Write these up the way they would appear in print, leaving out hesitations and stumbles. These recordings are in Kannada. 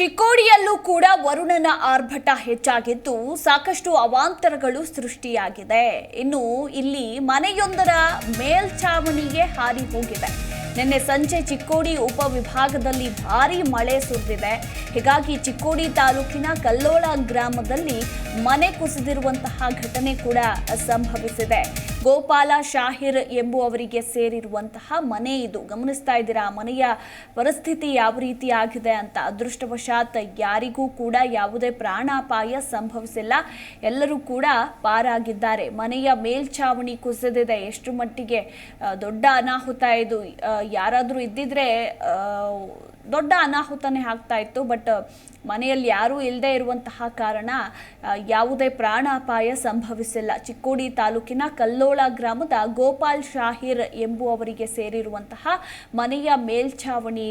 ಚಿಕ್ಕೋಡಿಯಲ್ಲೂ ಕೂಡ ವರುಣನ ಆರ್ಭಟ ಹೆಚ್ಚಾಗಿದ್ದು ಸಾಕಷ್ಟು ಅವಾಂತರಗಳು ಸೃಷ್ಟಿಯಾಗಿದೆ. ಇನ್ನು ಇಲ್ಲಿ ಮನೆಯೊಂದರ ಮೇಲ್ಛಾವಣಿಗೆ ಹಾರಿ ಹೋಗಿದೆ. ನಿನ್ನೆ ಸಂಜೆ ಚಿಕ್ಕೋಡಿ ಉಪವಿಭಾಗದಲ್ಲಿ ಭಾರೀ ಮಳೆ ಸುರಿದಿದೆ. ಹೀಗಾಗಿ ಚಿಕ್ಕೋಡಿ ತಾಲೂಕಿನ ಕಲ್ಲೋಳ ಗ್ರಾಮದಲ್ಲಿ ಮನೆ ಕುಸಿದಿರುವಂತಹ ಘಟನೆ ಕೂಡ ಸಂಭವಿಸಿದೆ. ಗೋಪಾಲ ಶಾಹಿರ್ ಎಂಬುವವರಿಗೆ ಸೇರಿರುವಂತಹ ಮನೆ ಇದು. ಗಮನಿಸ್ತಾ ಇದ್ದೀರಾ ಮನೆಯ ಪರಿಸ್ಥಿತಿ ಯಾವ ರೀತಿ ಆಗಿದೆ ಅಂತ. ಅದೃಷ್ಟವಶಾತ್ ಯಾರಿಗೂ ಕೂಡ ಯಾವುದೇ ಪ್ರಾಣಾಪಾಯ ಸಂಭವಿಸಿಲ್ಲ. ಎಲ್ಲರೂ ಕೂಡ ಪಾರಾಗಿದ್ದಾರೆ. ಮನೆಯ ಮೇಲ್ಛಾವಣಿ ಕುಸಿದಿದೆ. ಎಷ್ಟು ಮಟ್ಟಿಗೆ ದೊಡ್ಡ ಅನಾಹುತ ಇದು. ಯಾರಾದರೂ ಇದ್ದಿದ್ರೆ ದೊಡ್ಡ ಅನಾಹುತನೇ ಆಗ್ತಾ ಇತ್ತು. ಬಟ್ ಮನೆಯಲ್ಲಿ ಯಾರೂ ಇಲ್ಲದೆ ಇರುವಂತಹ ಕಾರಣ ಯಾವುದೇ ಪ್ರಾಣಾಪಾಯ ಸಂಭವಿಸಿಲ್ಲ. ಚಿಕ್ಕೋಡಿ ತಾಲೂಕಿನ ಕಲ್ಲೋಳ ಗ್ರಾಮದ ಗೋಪಾಲ್ ಶಾಹಿರ್ ಎಂಬುವವರಿಗೆ ಸೇರಿರುವಂತಹ ಮನೆಯ ಮೇಲ್ಛಾವಣಿ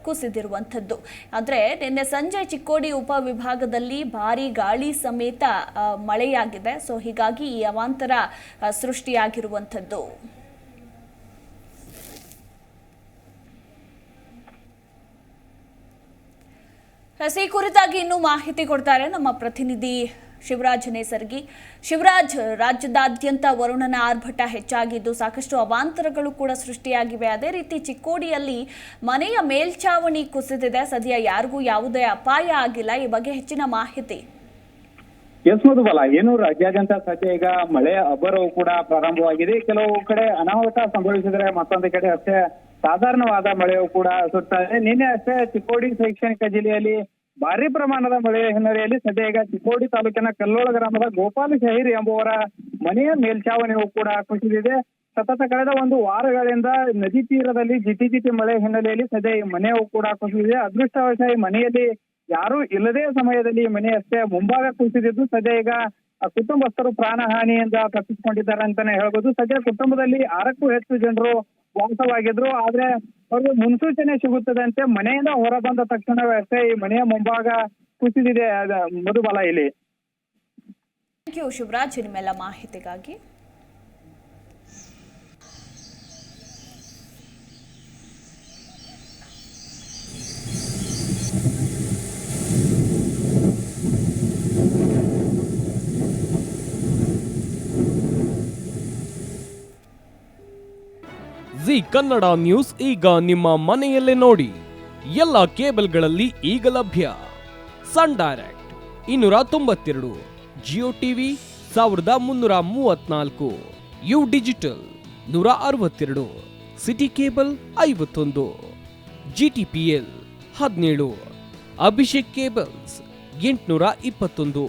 ಕುಸಿದಿರುವಂಥದ್ದು. ಆದರೆ ನಿನ್ನೆ ಸಂಜೆ ಚಿಕ್ಕೋಡಿ ಉಪವಿಭಾಗದಲ್ಲಿ ಭಾರೀ ಗಾಳಿ ಸಮೇತ ಮಳೆಯಾಗಿದೆ. ಸೊ ಹೀಗಾಗಿ ಈ ಅವಾಂತರ ಸೃಷ್ಟಿಯಾಗಿರುವಂಥದ್ದು. ಈ ಕುರಿತಾಗಿ ಇನ್ನೂ ಮಾಹಿತಿ ಕೊಡ್ತಾರೆ ನಮ್ಮ ಪ್ರತಿನಿಧಿ ಶಿವರಾಜ್ ನೇಸರ್ಗಿ. ಶಿವರಾಜ್, ರಾಜ್ಯದಾದ್ಯಂತ ವರುಣನ ಆರ್ಭಟ ಹೆಚ್ಚಾಗಿದ್ದು ಸಾಕಷ್ಟು ಅವಾಂತರಗಳು ಕೂಡ ಸೃಷ್ಟಿಯಾಗಿವೆ. ಅದೇ ರೀತಿ ಚಿಕ್ಕೋಡಿಯಲ್ಲಿ ಮನೆಯ ಮೇಲ್ಛಾವಣಿ ಕುಸಿದಿದೆ. ಸದ್ಯ ಯಾರಿಗೂ ಯಾವುದೇ ಅಪಾಯ ಆಗಿಲ್ಲ. ಈ ಬಗ್ಗೆ ಹೆಚ್ಚಿನ ಮಾಹಿತಿ. ಎಸ್ ಮಧುಬಲ, ಏನು ರಾಜ್ಯಾದ್ಯಂತ ಸದ್ಯ ಈಗ ಮಳೆ ಅಬ್ಬರವು ಕೂಡ ಪ್ರಾರಂಭವಾಗಿದೆ. ಕೆಲವು ಕಡೆ ಅನಾಹುತ ಸಂಭವಿಸಿದರೆ ಮತ್ತೊಂದು ಕಡೆ ಅಷ್ಟೇ ಸಾಧಾರಣವಾದ ಮಳೆಯೂ ಕೂಡ ಸುತ್ತಾ ಇದೆ. ನಿನ್ನೆ ಅಷ್ಟೇ ಚಿಕ್ಕೋಡಿ ಶೈಕ್ಷಣಿಕ ಜಿಲ್ಲೆಯಲ್ಲಿ ಭಾರಿ ಪ್ರಮಾಣದ ಮಳೆಯ ಹಿನ್ನೆಲೆಯಲ್ಲಿ ಸದ್ಯ ಈಗ ಚಿಕ್ಕೋಡಿ ತಾಲೂಕಿನ ಕಲ್ಲೋಳ ಗ್ರಾಮದ ಗೋಪಾಲ ಶಹೀರ್ ಎಂಬುವರ ಮನೆಯ ಮೇಲ್ಛಾವಣಿಯೂ ಕೂಡ ಕುಸಿದಿದೆ. ಸತತ ಕಳೆದ ಒಂದು ವಾರಗಳಿಂದ ನದಿ ತೀರದಲ್ಲಿ ಜಿಟಿ ಮಳೆ ಹಿನ್ನೆಲೆಯಲ್ಲಿ ಸದ್ಯ ಈ ಮನೆಯೂ ಕೂಡ ಕುಸಿದಿದೆ. ಅದೃಷ್ಟವಶ ಈ ಮನೆಯಲ್ಲಿ ಯಾರೂ ಇಲ್ಲದೇ ಸಮಯದಲ್ಲಿ ಈ ಮನೆ ಅಷ್ಟೇ ಮುಂಭಾಗ ಕುಸಿದಿದ್ದು ಸದ್ಯ ಈಗ ಕುಟುಂಬಸ್ಥರು ಪ್ರಾಣಹಾನಿಯಿಂದ ತಪ್ಪಿಸಿಕೊಂಡಿದ್ದಾರೆ ಅಂತಾನೆ ಹೇಳ್ಬೋದು. ಸದ್ಯ ಕುಟುಂಬದಲ್ಲಿ 6ಕ್ಕೂ ಹೆಚ್ಚು ಜನರು ವಾಸವಾಗಿದ್ರು. ಆದ್ರೆ ಅವ್ರಿಗೆ ಮುನ್ಸೂಚನೆ ಸಿಗುತ್ತದಂತೆ ಮನೆಯಿಂದ ಹೊರ ಬಂದ ತಕ್ಷಣವೇ ಅಷ್ಟೇ ಈ ಮನೆಯ ಮುಂಭಾಗ ಕುಸಿದಿದೆ ಮಧುಬಲ ಇಲ್ಲಿ. ಥ್ಯಾಂಕ್ ಯು ಶಿವರಾಜ್ ನಿಮ್ಮೆಲ್ಲ ಮಾಹಿತಿಗಾಗಿ. ಜಿ ಕನ್ನಡ ನ್ಯೂಸ್ ಈಗ ನಿಮ್ಮ ಮನೆಯಲ್ಲೇ ನೋಡಿ. ಎಲ್ಲ ಕೇಬಲ್ಗಳಲ್ಲಿ ಈಗ ಲಭ್ಯ. Sun Direct 292, Jio TV 1334, U digital 162, city cable 51, GTPL 17, Abhishek cables 821,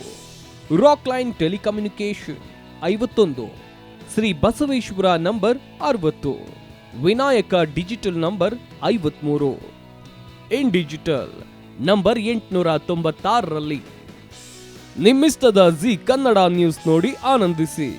rock line telecommunication 51, Shri Basaveshwara number 60, Vinayaka digital number 53, in digital number 896ರಲ್ಲಿ. ನಿಮ್ಮಿಸ್ತದ ಜಿ ಕನ್ನಡ ನ್ಯೂಸ್ ನೋಡಿ ಆನಂದಿಸಿ.